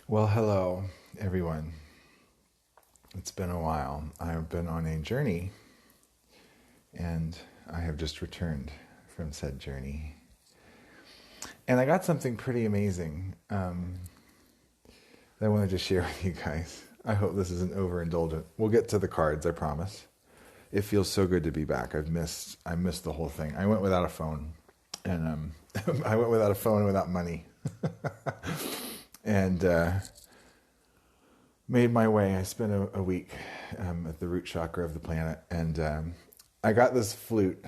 Well, hello, everyone. It's been a while. I've been on a journey, and I have just returned from said journey. And I got something pretty amazing that I wanted to share with you guys. I hope this isn't overindulgent. We'll get to the cards, I promise. It feels so good to be back. I missed the whole thing. I went without a phone, and I went without a phone and without money, and made my way. I spent a week at the root chakra of the planet, and I got this flute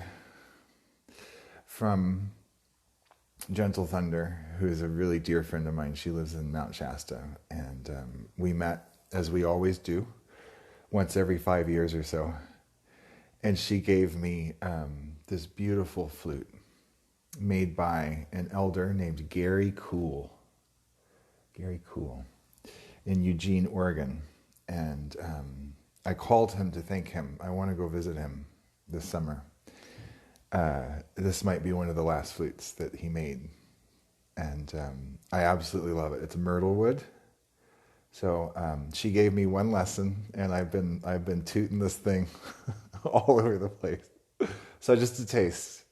from Gentle Thunder, who is a really dear friend of mine. She lives in Mount Shasta, and we met, as we always do, once every 5 years or so. And she gave me this beautiful flute made by an elder named Gary Cool. Gary Cool. In Eugene, Oregon. And I called him to thank him. I want to go visit him this summer. This might be one of the last flutes that he made. And I absolutely love it. It's myrtle wood. So she gave me one lesson, and I've been tooting this thing all over the place. So just a taste.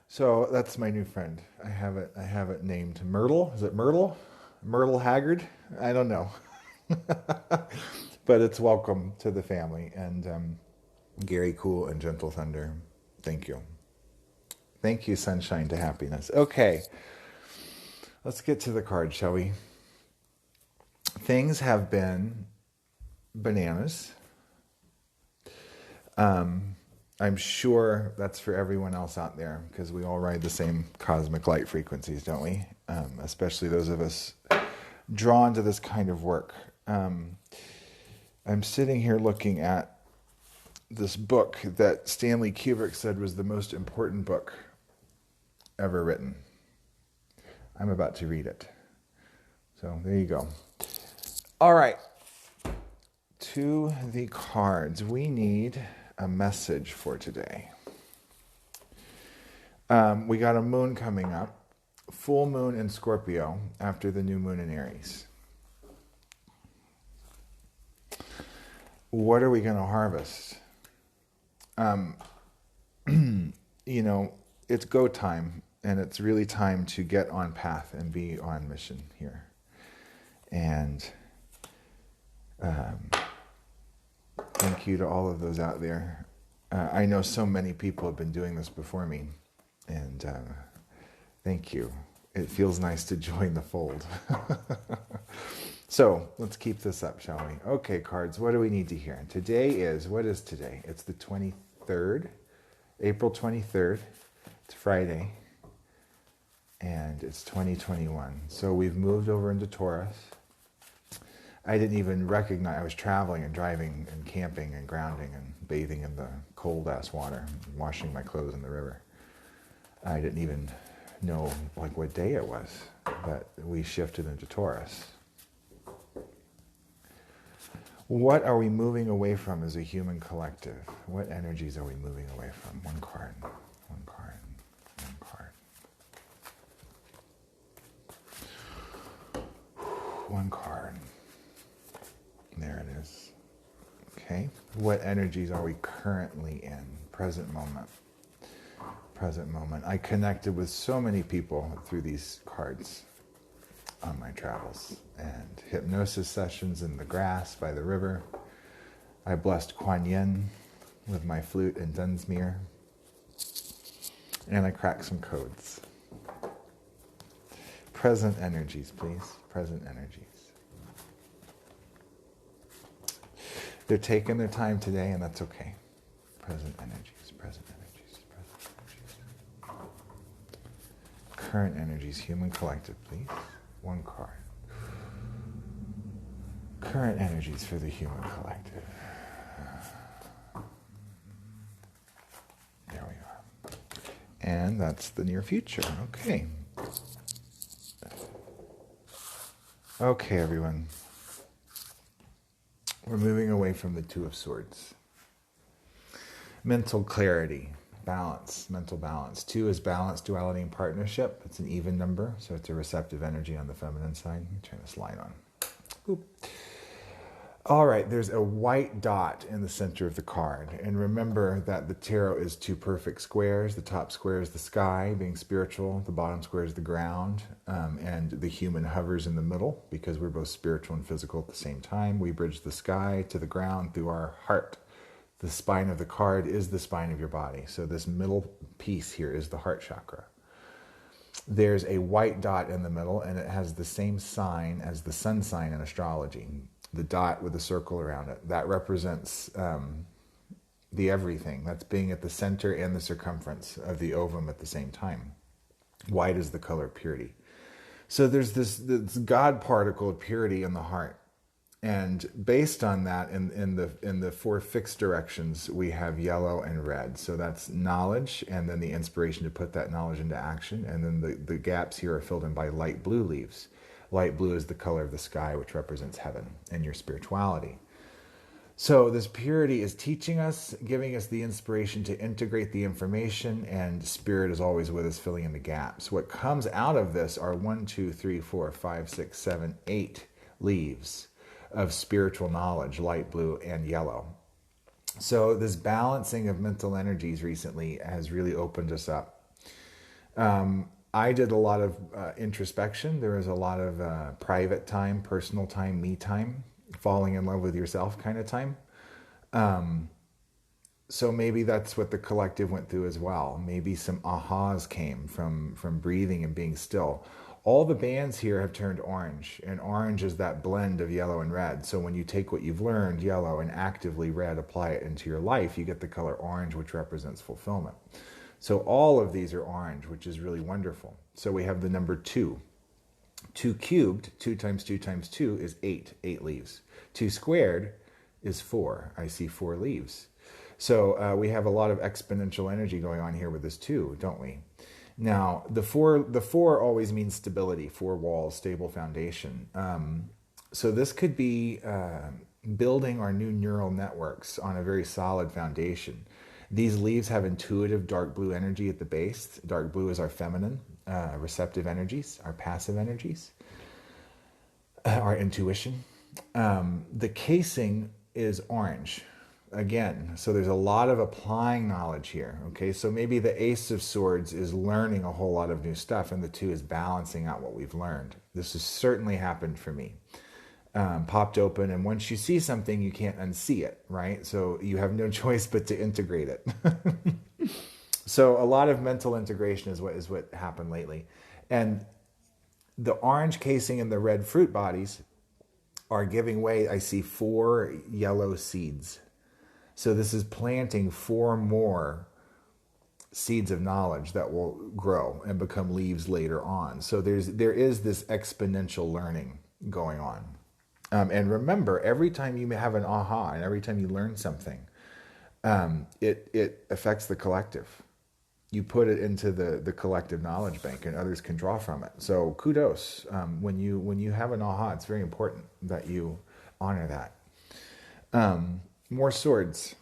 So that's my new friend. I have it named Myrtle. Is it Myrtle? Myrtle Haggard? I don't know. But it's welcome to the family. And Gary Cool and Gentle Thunder, thank you. Thank you, sunshine to happiness. Okay, let's get to the card, shall we? Things have been bananas. I'm sure that's for everyone else out there, because we all ride the same cosmic light frequencies, don't we? Especially those of us drawn to this kind of work. I'm sitting here looking at this book that Stanley Kubrick said was the most important book ever written. I'm about to read it. So there you go. All right. To the cards. We need a message for today. We got a moon coming up. Full moon in Scorpio after the new moon in Aries. What are we going to harvest? It's go time, and it's really time to get on path and be on mission here. And thank you to all of those out there. I know so many people have been doing this before me, and thank you. It feels nice to join the fold. So let's keep this up, shall we? Okay, cards, what do we need to hear? What is today? It's the 23rd, April 23rd. It's Friday, and it's 2021. So we've moved over into Taurus. I didn't even recognize, I was traveling and driving and camping and grounding and bathing in the cold-ass water, and washing my clothes in the river. I didn't even know what day it was, but we shifted into Taurus. What are we moving away from as a human collective? What energies are we moving away from? One card, one card, one card. One card. There it is. Okay. What energies are we currently in? Present moment. Present moment. I connected with so many people through these cards on my travels, and hypnosis sessions in the grass by the river. I blessed Kuan Yin with my flute in Dunsmuir, and I cracked some codes. Present energies, please. Present energies. They're taking their time today, and that's okay. Present energies, present energies, present energies. Current energies, human collective, please. One card. Current energies for the human collective. There we are. And that's the near future. Okay. Okay, everyone. We're moving away from the Two of Swords. Mental clarity, balance, mental balance. 2 is balance, duality, and partnership. It's an even number, so it's a receptive energy on the feminine side. Let me turn this light on. Boop. All right, there's a white dot in the center of the card. And remember that the tarot is 2 perfect squares. The top square is the sky, being spiritual. The bottom square is the ground. And the human hovers in the middle because we're both spiritual and physical at the same time. We bridge the sky to the ground through our heart. The spine of the card is the spine of your body. So this middle piece here is the heart chakra. There's a white dot in the middle, and it has the same sign as the sun sign in astrology. The dot with a circle around it. That represents the everything. That's being at the center and the circumference of the ovum at the same time. White is the color of purity. So there's this God particle of purity in the heart. And based on that, in the 4 fixed directions, we have yellow and red. So that's knowledge, and then the inspiration to put that knowledge into action. And then the gaps here are filled in by light blue leaves. Light blue is the color of the sky, which represents heaven and your spirituality. So this purity is teaching us, giving us the inspiration to integrate the information, and spirit is always with us, filling in the gaps. What comes out of this are 1, 2, 3, 4, 5, 6, 7, 8 leaves of spiritual knowledge, light blue and yellow. So this balancing of mental energies recently has really opened us up. I did a lot of introspection. There was a lot of private time, personal time, me time, falling in love with yourself kind of time. So maybe that's what the collective went through as well. Maybe some ahas came from breathing and being still. All the bands here have turned orange, and orange is that blend of yellow and red. So when you take what you've learned, yellow, and actively red, apply it into your life, you get the color orange, which represents fulfillment. So all of these are orange, which is really wonderful. So we have the number 2. 2 cubed, 2 times 2 times 2 is 8 leaves. 2 squared is 4. I see 4 leaves. So we have a lot of exponential energy going on here with this 2, don't we? Now, the four always means stability, 4 walls, stable foundation. So this could be building our new neural networks on a very solid foundation. These leaves have intuitive dark blue energy at the base. Dark blue is our feminine, receptive energies, our passive energies, our intuition. The casing is orange. Again, so there's a lot of applying knowledge here, okay? So maybe the Ace of Swords is learning a whole lot of new stuff, and the 2 is balancing out what we've learned. This has certainly happened for me. Popped open, and once you see something, you can't unsee it, right? So you have no choice but to integrate it. So a lot of mental integration is what happened lately. And the orange casing and the red fruit bodies are giving way. I see 4 yellow seeds. So this is planting 4 more seeds of knowledge that will grow and become leaves later on. So there is this exponential learning going on. And remember, every time you have an aha and every time you learn something, it affects the collective. You put it into the collective knowledge bank, and others can draw from it. So kudos. When you have an aha, it's very important that you honor that. More swords.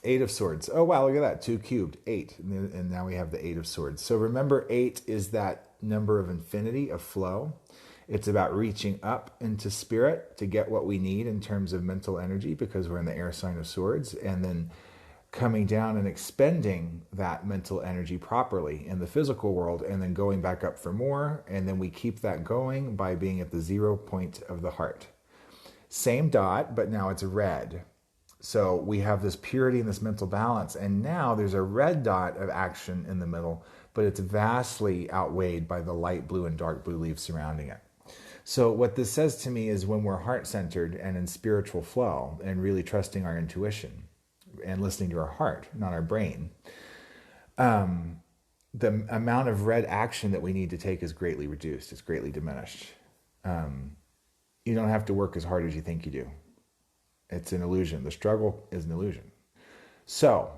8 of Swords. Oh, wow, look at that. 2 cubed, 8. And now we have the 8 of Swords. So remember, 8 is that number of infinity, of flow. It's about reaching up into spirit to get what we need in terms of mental energy, because we're in the air sign of Swords, and then coming down and expending that mental energy properly in the physical world, and then going back up for more. And then we keep that going by being at the 0 point of the heart. Same dot, but now it's red. So we have this purity and this mental balance, and now there's a red dot of action in the middle, but it's vastly outweighed by the light blue and dark blue leaves surrounding it. So what this says to me is, when we're heart-centered and in spiritual flow and really trusting our intuition and listening to our heart, not our brain, the amount of red action that we need to take is greatly reduced. It's greatly diminished. You don't have to work as hard as you think you do. It's an illusion. The struggle is an illusion. So,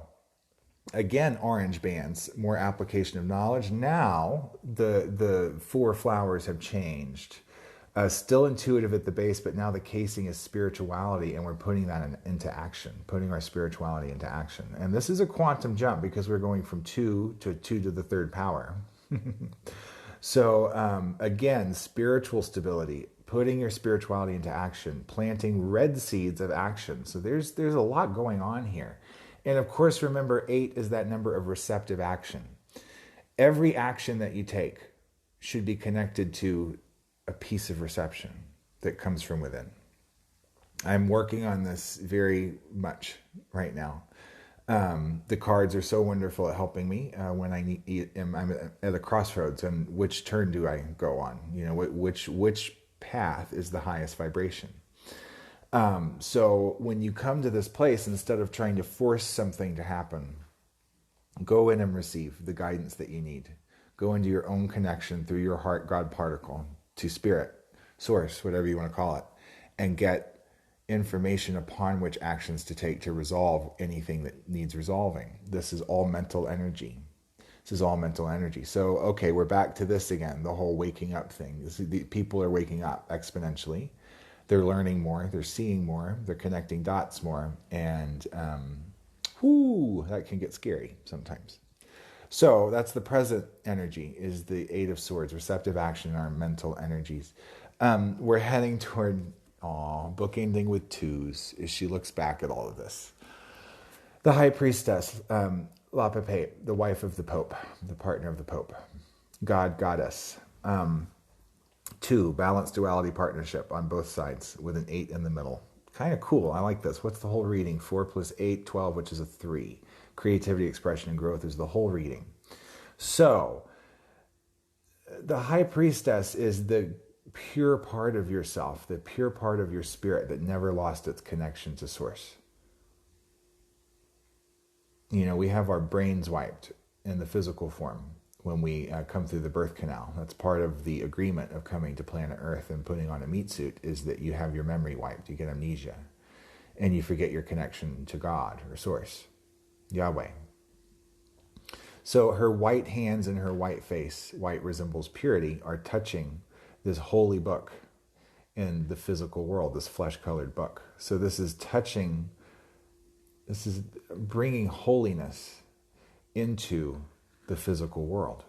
again, orange bands, more application of knowledge. Now, the four flowers have changed. Still intuitive at the base, but now the casing is spirituality, and we're putting that into action, putting our spirituality into action. And this is a quantum jump because we're going from 2 to 2 to the third power. So, again, spiritual stability, putting your spirituality into action, planting red seeds of action. So there's a lot going on here. And of course, remember, 8 is that number of receptive action. Every action that you take should be connected to a piece of reception that comes from within. I'm working on this very much right now. The cards are so wonderful at helping me when I'm at a crossroads, and which turn do I go on? You know, which path is the highest vibration? So when you come to this place, instead of trying to force something to happen, go in and receive the guidance that you need. Go into your own connection through your heart God particle to spirit, source, whatever you want to call it, and get information upon which actions to take to resolve anything that needs resolving. This is all mental energy. This is all mental energy. So, okay, we're back to this again, the whole waking up thing. People are waking up exponentially. They're learning more, they're seeing more, they're connecting dots more, and that can get scary sometimes. So that's the present energy, is the 8 of Swords, receptive action in our mental energies. We're heading toward, bookending with 2s as she looks back at all of this. The High Priestess, La Pape, the wife of the Pope, the partner of the Pope, God, Goddess. 2, balanced duality partnership on both sides with an 8 in the middle. Kind of cool. I like this. What's the whole reading? 4 plus 8, 12, which is a 3. Creativity, expression, and growth is the whole reading. So, the High Priestess is the pure part of yourself, the pure part of your spirit that never lost its connection to Source. You know, we have our brains wiped in the physical form when we come through the birth canal. That's part of the agreement of coming to planet Earth and putting on a meat suit, is that you have your memory wiped, you get amnesia, and you forget your connection to God or Source, Yahweh. So her white hands and her white face, white resembles purity, are touching this holy book in the physical world, this flesh-colored book. So this is bringing holiness into the physical world.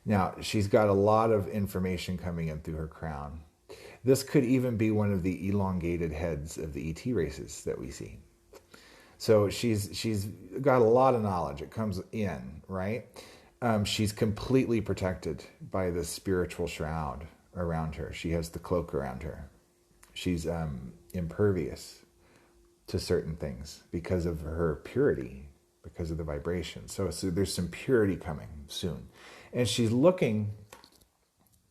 Now, she's got a lot of information coming in through her crown. This could even be one of the elongated heads of the ET races that we see. So she's got a lot of knowledge. It comes in, right? She's completely protected by the spiritual shroud around her. She has the cloak around her. She's impervious to certain things because of her purity, because of the vibration. So there's some purity coming soon. And she's looking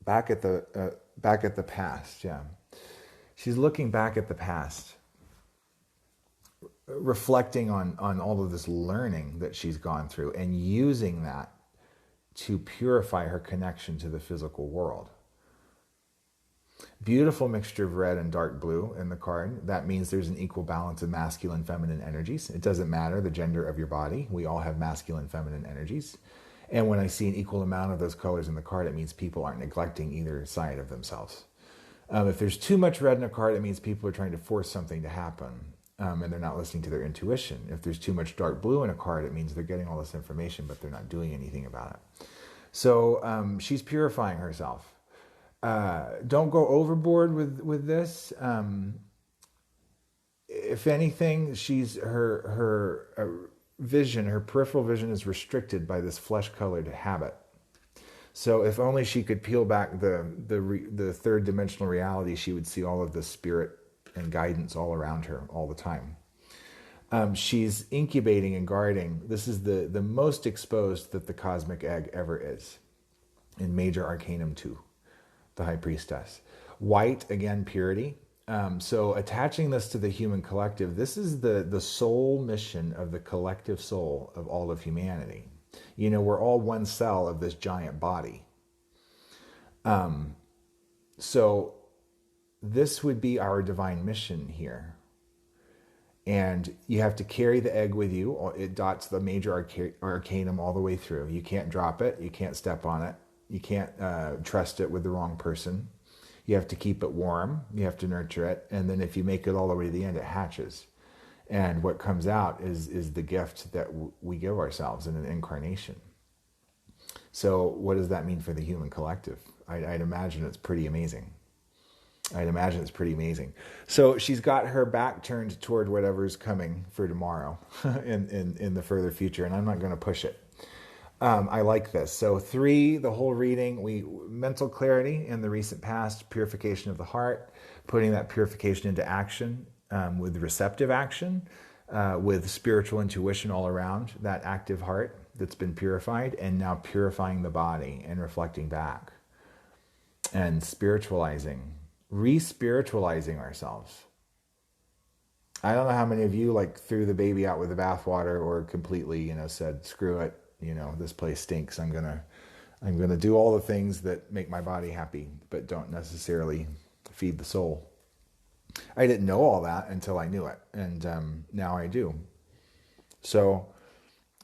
back at the past, yeah. She's looking back at the past, reflecting on all of this learning that she's gone through and using that to purify her connection to the physical world. Beautiful mixture of red and dark blue in the card. That means there's an equal balance of masculine, feminine energies. It doesn't matter the gender of your body. We all have masculine, feminine energies. And when I see an equal amount of those colors in the card, it means people aren't neglecting either side of themselves. If there's too much red in a card, it means people are trying to force something to happen, and they're not listening to their intuition. If there's too much dark blue in a card, it means they're getting all this information, but they're not doing anything about it. So she's purifying herself. Don't go overboard with this. If anything, her vision, her peripheral vision is restricted by this flesh-colored habit. So if only she could peel back the third dimensional reality, she would see all of the spirit and guidance all around her all the time. She's incubating and guarding. This is the most exposed that the cosmic egg ever is in Major Arcanum 2, the High Priestess. White, again, purity. So attaching this to the human collective, this is the soul mission of the collective soul of all of humanity. We're all one cell of this giant body. So this would be our divine mission here. And you have to carry the egg with you. It dots the major arcanum all the way through. You can't drop it. You can't step on it. You can't trust it with the wrong person. You have to keep it warm. You have to nurture it. And then if you make it all the way to the end, it hatches. And what comes out is the gift that we give ourselves in an incarnation. So what does that mean for the human collective? I'd imagine it's pretty amazing. So she's got her back turned toward whatever's coming for tomorrow in the further future, and I'm not going to push it. I like this. So 3, the whole reading, mental clarity in the recent past, purification of the heart, putting that purification into action with receptive action, with spiritual intuition all around that active heart that's been purified, and now purifying the body and reflecting back and spiritualizing, re-spiritualizing ourselves. I don't know how many of you threw the baby out with the bathwater or completely, said, screw it, this place stinks. I'm gonna do all the things that make my body happy, but don't necessarily feed the soul. I didn't know all that until I knew it, and now I do. So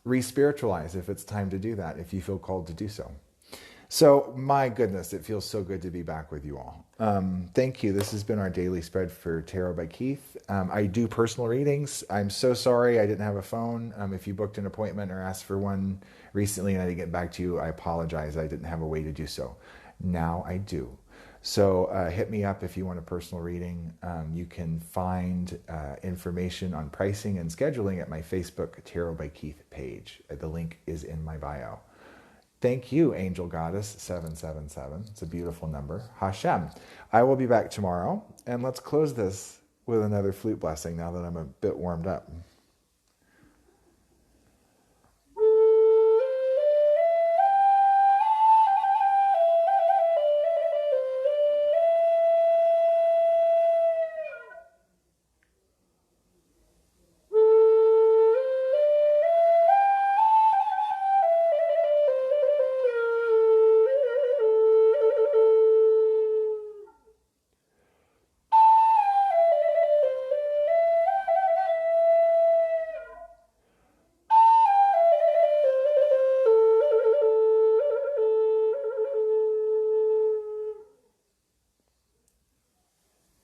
re-spiritualize if it's time to do that, if you feel called to do so. So, my goodness, it feels so good to be back with you all. Thank you. This has been our daily spread for Tarot by Keith. I do personal readings. I'm so sorry I didn't have a phone. If you booked an appointment or asked for one recently and I didn't get back to you, I apologize. I didn't have a way to do so. Now I do. So hit me up if you want a personal reading. You can find information on pricing and scheduling at my Facebook Tarot by Keith page. The link is in my bio. Thank you, Angel Goddess 777. It's a beautiful number. Hashem. I will be back tomorrow, and let's close this with another flute blessing now that I'm a bit warmed up.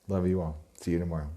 Love you all. See you tomorrow.